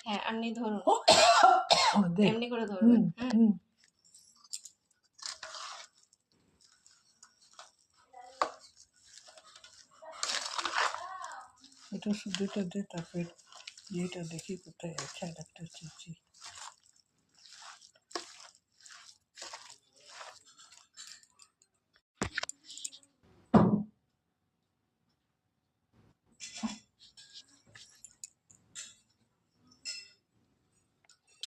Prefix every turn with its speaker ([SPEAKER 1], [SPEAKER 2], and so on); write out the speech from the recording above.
[SPEAKER 1] হ্যাঁ আপনি ধরুন, এমনি করে ধরবেন।
[SPEAKER 2] এটা শুধু এটা দে, তারপর ইয়েটা দেখি কোথায় আছে, আর একটা চিচি